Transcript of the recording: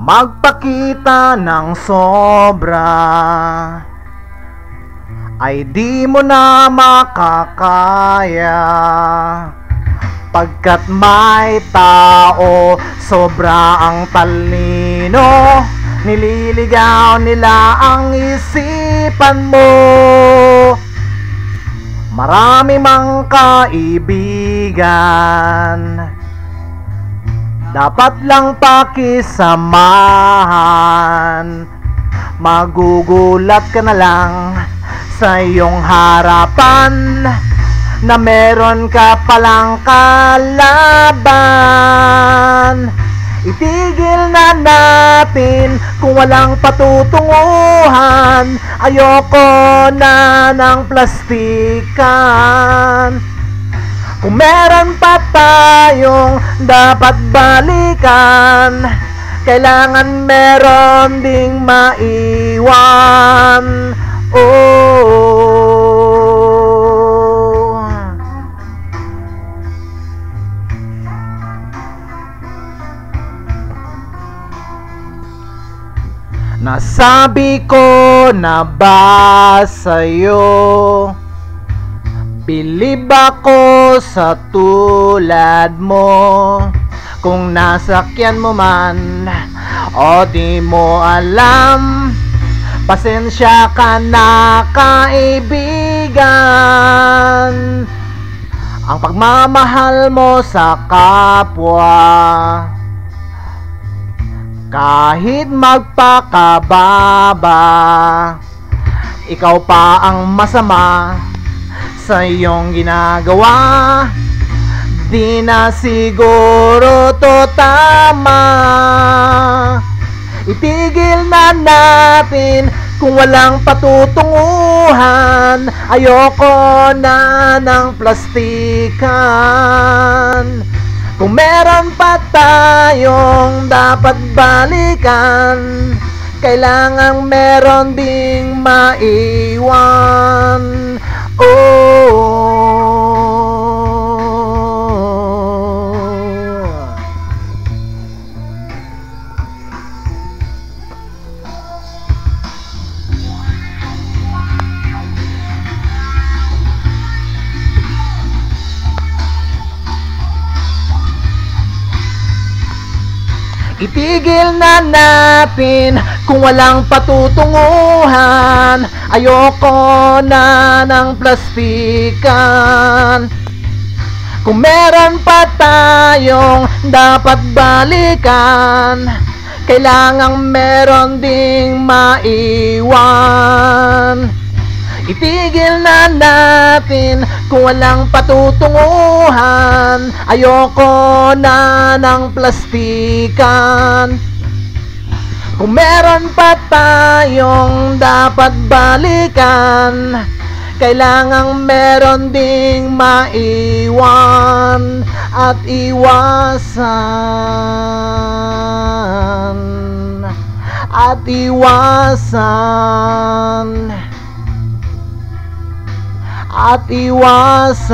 Magpakita ng sobra ay di mo na makakaya, pagkat may tao sobra ang talino, nililigaw nila ang isipan mo. Marami mang kaibigan, dapat lang pakisamahan. Magugulat ka na lang sa iyong harapan na meron ka palang kalaban. Itigil na natin kung walang patutunguhan. Ayoko na ng plastikan. Kung meron pa tayong dapat balikan, kailangan meron ding maiwan. Nasabi ko na ba sa'yo, bilib ako sa tulad mo. Kung nasakyan mo man o di mo alam, pasensya ka na kaibigan. Ang pagmamahal mo sa kapwa, kahit magpakababa, ikaw pa ang masama sa iyong ginagawa. Di na siguro to tama. Itigil na natin kung walang patutunguhan. Ayoko na ng plastikan. Kung meron pa tayong dapat balikan, kailangang meron ding maiwan. Itigil na natin kung walang patutunguhan. Ayoko na ng plastikan. Kung meron pa tayong dapat balikan, kailangang meron ding maiwan. Itigil na natin kung walang patutunguhan. Ayoko na ng plastikan. Kung meron pa tayong dapat balikan, kailangang meron ding maiwan at iwasan. At iwasan. At iwasan.